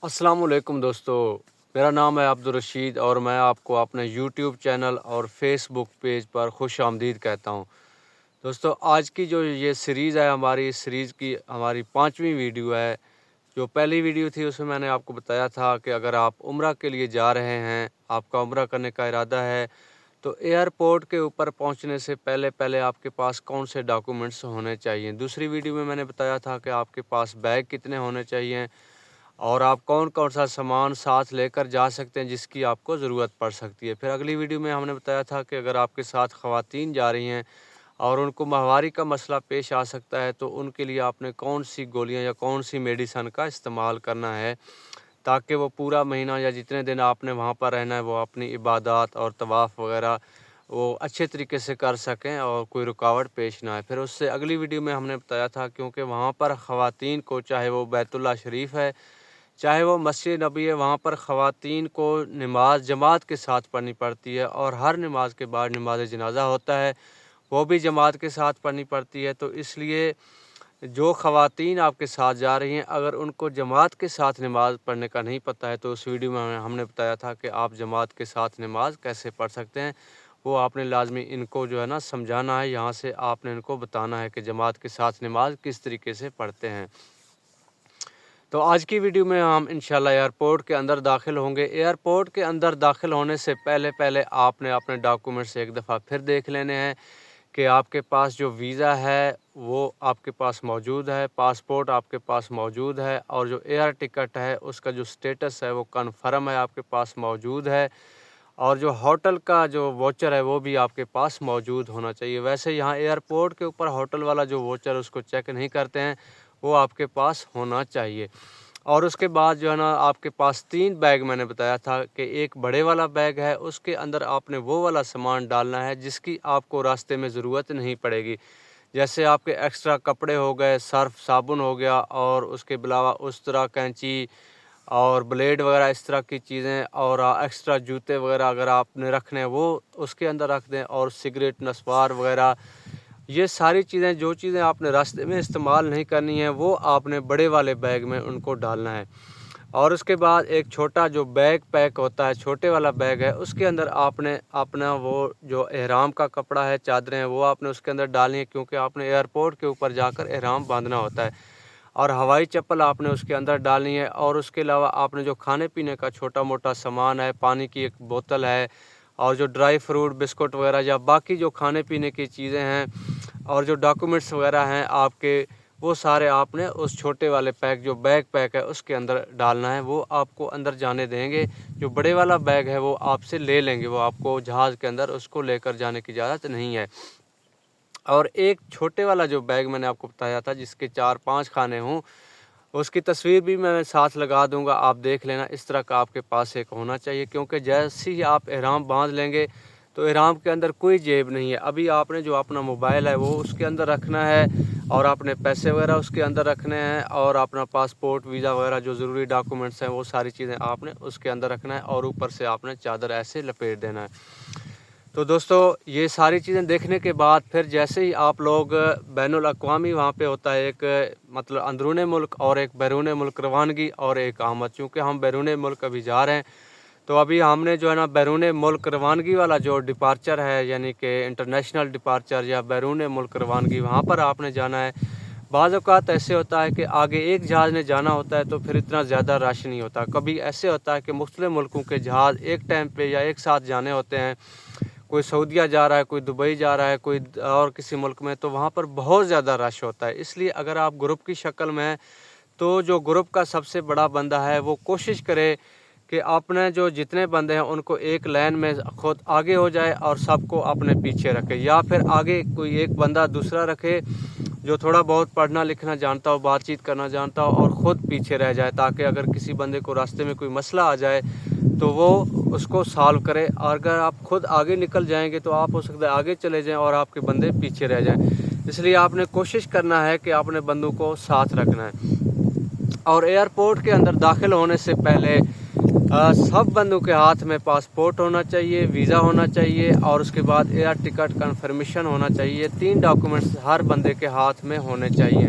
السلام علیکم دوستو، میرا نام ہے عبدالرشید اور میں آپ کو اپنے یوٹیوب چینل اور فیس بک پیج پر خوش آمدید کہتا ہوں۔ دوستو، آج کی جو یہ سیریز ہے ہماری، اس سیریز کی ہماری 5ویں ویڈیو ہے۔ جو پہلی ویڈیو تھی اس میں میں نے آپ کو بتایا تھا کہ اگر آپ عمرہ کے لیے جا رہے ہیں، آپ کا عمرہ کرنے کا ارادہ ہے، تو ایئرپورٹ کے اوپر پہنچنے سے پہلے آپ کے پاس کون سے ڈاکومنٹس ہونے چاہیے۔ دوسری ویڈیو میں نے بتایا تھا کہ آپ کے پاس بیگ کتنے ہونے چاہیے اور آپ کون کون سا سامان ساتھ لے کر جا سکتے ہیں جس کی آپ کو ضرورت پڑ سکتی ہے۔ پھر اگلی ویڈیو میں ہم نے بتایا تھا کہ اگر آپ کے ساتھ خواتین جا رہی ہیں اور ان کو ماہواری کا مسئلہ پیش آ سکتا ہے تو ان کے لیے آپ نے کون سی گولیاں یا کون سی میڈیسن کا استعمال کرنا ہے تاکہ وہ پورا مہینہ یا جتنے دن آپ نے وہاں پر رہنا ہے وہ اپنی عبادات اور طواف وغیرہ وہ اچھے طریقے سے کر سکیں اور کوئی رکاوٹ پیش نہ آئے۔ پھر اس سے اگلی ویڈیو میں ہم نے بتایا تھا کیونکہ وہاں پر خواتین کو، چاہے وہ بیت اللہ شریف ہے چاہے وہ مسجد نبی ہے، وہاں پر خواتین کو نماز جماعت کے ساتھ پڑھنی پڑتی ہے اور ہر نماز کے بعد نماز جنازہ ہوتا ہے، وہ بھی جماعت کے ساتھ پڑھنی پڑتی ہے۔ تو اس لیے جو خواتین آپ کے ساتھ جا رہی ہیں، اگر ان کو جماعت کے ساتھ نماز پڑھنے کا نہیں پتہ ہے تو اس ویڈیو میں ہم نے بتایا تھا کہ آپ جماعت کے ساتھ نماز کیسے پڑھ سکتے ہیں۔ وہ آپ نے لازمی ان کو جو ہے نا سمجھانا ہے، یہاں سے آپ نے ان کو بتانا ہے کہ جماعت کے ساتھ نماز کس طریقے سے پڑھتے ہیں۔ تو آج کی ویڈیو میں ہم انشاءاللہ ایئرپورٹ کے اندر داخل ہوں گے۔ ایئرپورٹ کے اندر داخل ہونے سے پہلے آپ نے اپنے ڈاکومنٹس ایک دفعہ پھر دیکھ لینے ہیں کہ آپ کے پاس جو ویزا ہے وہ آپ کے پاس موجود ہے، پاسپورٹ آپ کے پاس موجود ہے اور جو ایئر ٹکٹ ہے اس کا جو سٹیٹس ہے وہ کنفرم ہے، آپ کے پاس موجود ہے، اور جو ہوٹل کا جو ووچر ہے وہ بھی آپ کے پاس موجود ہونا چاہیے۔ ویسے یہاں ایئرپورٹ کے اوپر ہوٹل والا جو ووچر اس کو چیک نہیں کرتے ہیں، وہ آپ کے پاس ہونا چاہیے۔ اور اس کے بعد جو ہے نا آپ کے پاس 3 بیگ میں نے بتایا تھا کہ ایک بڑے والا بیگ ہے، اس کے اندر آپ نے وہ والا سامان ڈالنا ہے جس کی آپ کو راستے میں ضرورت نہیں پڑے گی، جیسے آپ کے ایکسٹرا کپڑے ہو گئے، سرف صابن ہو گیا، اور اس کے علاوہ اس طرح کینچی اور بلیڈ وغیرہ اس طرح کی چیزیں، اور ایکسٹرا جوتے وغیرہ اگر آپ نے رکھنے ہیں وہ اس کے اندر رکھ دیں، اور سگریٹ نسوار وغیرہ، یہ ساری چیزیں جو چیزیں آپ نے راستے میں استعمال نہیں کرنی ہیں وہ آپ نے بڑے والے بیگ میں ان کو ڈالنا ہے۔ اور اس کے بعد ایک چھوٹا جو بیگ پیک ہوتا ہے، چھوٹے والا بیگ ہے، اس کے اندر آپ نے اپنا وہ جو احرام کا کپڑا ہے، چادریں ہیں، وہ آپ نے اس کے اندر ڈالنی ہے کیونکہ آپ نے ایئرپورٹ کے اوپر جا کر احرام باندھنا ہوتا ہے، اور ہوائی چپل آپ نے اس کے اندر ڈالنی ہے۔ اور اس کے علاوہ آپ نے جو کھانے پینے کا چھوٹا موٹا سامان ہے، پانی کی ایک بوتل ہے، اور جو ڈرائی فروٹ بسکٹ وغیرہ یا باقی جو کھانے پینے کی چیزیں ہیں اور جو ڈاکومنٹس وغیرہ ہیں آپ کے، وہ سارے آپ نے اس چھوٹے والے پیک جو بیگ پیک ہے اس کے اندر ڈالنا ہے، وہ آپ کو اندر جانے دیں گے۔ جو بڑے والا بیگ ہے وہ آپ سے لے لیں گے، وہ آپ کو جہاز کے اندر اس کو لے کر جانے کی اجازت نہیں ہے۔ اور ایک چھوٹے والا جو بیگ میں نے آپ کو بتایا تھا جس کے 4-5 خانے ہوں، اس کی تصویر بھی میں ساتھ لگا دوں گا، آپ دیکھ لینا، اس طرح کا آپ کے پاس ایک ہونا چاہیے، کیونکہ جیسے ہی آپ احرام باندھ لیں گے تو احرام کے اندر کوئی جیب نہیں ہے۔ ابھی آپ نے جو اپنا موبائل ہے وہ اس کے اندر رکھنا ہے، اور اپنے پیسے وغیرہ اس کے اندر رکھنے ہیں، اور اپنا پاسپورٹ ویزا وغیرہ جو ضروری ڈاکومنٹس ہیں وہ ساری چیزیں آپ نے اس کے اندر رکھنا ہے، اور اوپر سے آپ نے چادر ایسے لپیٹ دینا ہے۔ تو دوستو، یہ ساری چیزیں دیکھنے کے بعد پھر جیسے ہی آپ لوگ بین الاقوامی وہاں پہ ہوتا ہے ایک مطلب اندرون ملک اور ایک بیرون ملک روانگی اور ایک آمد، چونکہ ہم بیرون ملک ابھی جا رہے ہیں تو ابھی ہم نے جو ہے نا بیرون ملک روانگی والا جو ڈپارچر ہے، یعنی کہ انٹرنیشنل ڈپارچر یا بیرون ملک روانگی، وہاں پر آپ نے جانا ہے۔ بعض اوقات ایسے ہوتا ہے کہ آگے ایک جہاز نے جانا ہوتا ہے تو پھر اتنا زیادہ رش نہیں ہوتا، کبھی ایسے ہوتا ہے کہ مختلف ملکوں کے جہاز ایک ٹائم پہ یا ایک ساتھ جانے ہوتے ہیں، کوئی سعودیہ جا رہا ہے، کوئی دبئی جا رہا ہے، کوئی اور کسی ملک میں، تو وہاں پر بہت زیادہ رش ہوتا ہے۔ اس لیے اگر آپ گروپ کی شکل میں ہیں تو جو گروپ کا سب سے بڑا بندہ ہے وہ کوشش کرے کہ اپنے جو جتنے بندے ہیں ان کو ایک لائن میں خود آگے ہو جائے اور سب کو اپنے پیچھے رکھے، یا پھر آگے کوئی ایک بندہ دوسرا رکھے جو تھوڑا بہت پڑھنا لکھنا جانتا ہو، بات چیت کرنا جانتا ہو، اور خود پیچھے رہ جائے تاکہ اگر کسی بندے کو راستے میں کوئی مسئلہ آ جائے تو وہ اس کو سالو کرے۔ اور اگر آپ خود آگے نکل جائیں گے تو آپ ہو سکتا ہے آگے چلے جائیں اور آپ کے بندے پیچھے رہ جائیں، اس لیے آپ نے کوشش کرنا ہے کہ اپنے بندوں کو ساتھ رکھنا ہے۔ اور ایئرپورٹ کے اندر داخل ہونے سے پہلے سب بندوں کے ہاتھ میں پاسپورٹ ہونا چاہیے، ویزا ہونا چاہیے، اور اس کے بعد ایئر ٹکٹ کنفرمیشن ہونا چاہیے۔ 3 ڈاکومنٹس ہر بندے کے ہاتھ میں ہونے چاہیے۔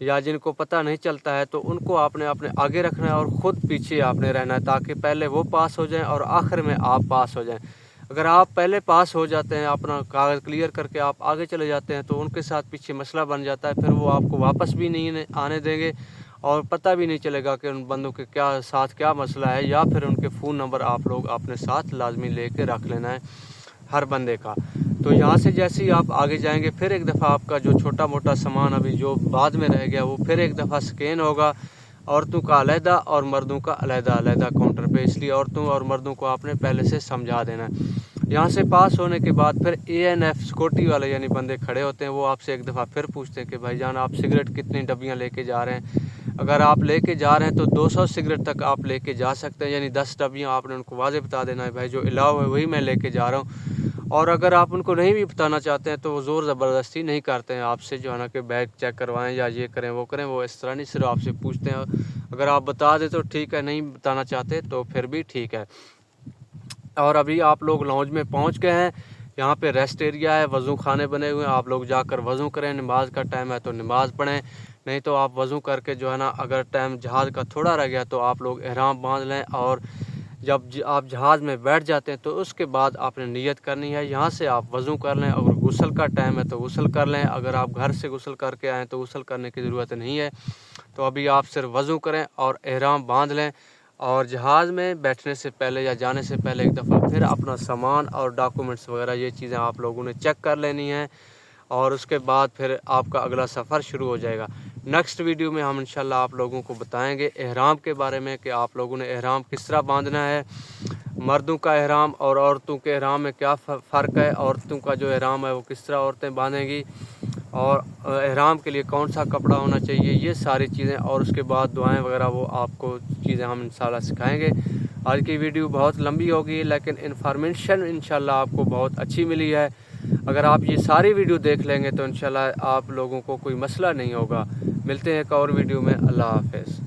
یا جن کو پتہ نہیں چلتا ہے تو ان کو آپ نے اپنے آگے رکھنا ہے اور خود پیچھے آپ نے رہنا ہے، تاکہ پہلے وہ پاس ہو جائیں اور آخر میں آپ پاس ہو جائیں۔ اگر آپ پہلے پاس ہو جاتے ہیں، اپنا کاغذ کلیئر کر کے آپ آگے چلے جاتے ہیں، تو ان کے ساتھ پیچھے مسئلہ بن جاتا ہے، پھر وہ آپ کو واپس بھی نہیں آنے دیں گے اور پتہ بھی نہیں چلے گا کہ ان بندوں کے ساتھ کیا مسئلہ ہے، یا پھر ان کے فون نمبر آپ لوگ اپنے ساتھ لازمی لے کے رکھ لینا ہے ہر بندے کا۔ تو یہاں سے جیسے ہی آپ آگے جائیں گے، پھر ایک دفعہ آپ کا جو چھوٹا موٹا سامان ابھی جو بعد میں رہ گیا وہ پھر ایک دفعہ سکین ہوگا، عورتوں کا علیحدہ اور مردوں کا علیحدہ کاؤنٹر پہ، اس لیے عورتوں اور مردوں کو آپ نے پہلے سے سمجھا دینا ہے۔ یہاں سے پاس ہونے کے بعد پھر ANF سیکورٹی والے یعنی بندے کھڑے ہوتے ہیں، وہ آپ سے ایک دفعہ پھر پوچھتے ہیں کہ بھائی جان آپ سگریٹ کتنی ڈبیاں لے کے جا رہے ہیں۔ اگر آپ لے کے جا رہے ہیں تو 200 سگریٹ تک آپ لے کے جا سکتے ہیں، یعنی 10 ڈبیاں آپ نے ان کو واضح بتا دینا ہے بھائی جو الاؤ ہے وہی میں لے کے جا رہا ہوں۔ اور اگر آپ ان کو نہیں بھی بتانا چاہتے ہیں تو وہ زور زبردستی نہیں کرتے ہیں آپ سے، جو ہے نا کہ بیگ چیک کروائیں یا یہ کریں وہ کریں، وہ اس طرح نہیں، صرف آپ سے پوچھتے ہیں۔ اگر آپ بتا دیں تو ٹھیک ہے، نہیں بتانا چاہتے تو پھر بھی ٹھیک ہے۔ اور ابھی آپ لوگ لاؤنج میں پہنچ گئے ہیں، یہاں پہ ریسٹ ایریا ہے، وضو خانے بنے ہوئے ہیں، آپ لوگ جا کر وضو کریں، نماز کا ٹائم ہے تو نماز پڑھیں، نہیں تو آپ وضو کر کے جو ہے نا اگر ٹائم جہاز کا تھوڑا رہ گیا تو آپ لوگ احرام باندھ لیں، اور جب آپ جہاز میں بیٹھ جاتے ہیں تو اس کے بعد آپ نے نیت کرنی ہے، یہاں سے آپ وضو کر لیں، اگر غسل کا ٹائم ہے تو غسل کر لیں، اگر آپ گھر سے غسل کر کے آئیں تو غسل کرنے کی ضرورت نہیں ہے، تو ابھی آپ صرف وضو کریں اور احرام باندھ لیں، اور جہاز میں بیٹھنے سے پہلے یا جانے سے پہلے ایک دفعہ پھر اپنا سامان اور ڈاکومنٹس وغیرہ یہ چیزیں آپ لوگوں نے چیک کر لینی ہیں، اور اس کے بعد پھر آپ کا اگلا سفر شروع ہو جائے گا۔ نیکسٹ ویڈیو میں ہم انشاءاللہ آپ لوگوں کو بتائیں گے احرام کے بارے میں کہ آپ لوگوں نے احرام کس طرح باندھنا ہے، مردوں کا احرام اور عورتوں کے احرام میں کیا فرق ہے، عورتوں کا جو احرام ہے وہ کس طرح عورتیں باندھیں گی، اور احرام کے لیے کون سا کپڑا ہونا چاہیے، یہ ساری چیزیں، اور اس کے بعد دعائیں وغیرہ وہ آپ کو چیزیں ہم انشاءاللہ سکھائیں گے۔ آج کی ویڈیو بہت لمبی ہوگی لیکن انفارمیشن انشاءاللہ آپ کو بہت اچھی ملی ہے، اگر آپ یہ ساری ویڈیو دیکھ لیں گے تو انشاءاللہ آپ لوگوں کو کوئی مسئلہ نہیں ہوگا۔ ملتے ہیں ایک اور ویڈیو میں، اللہ حافظ۔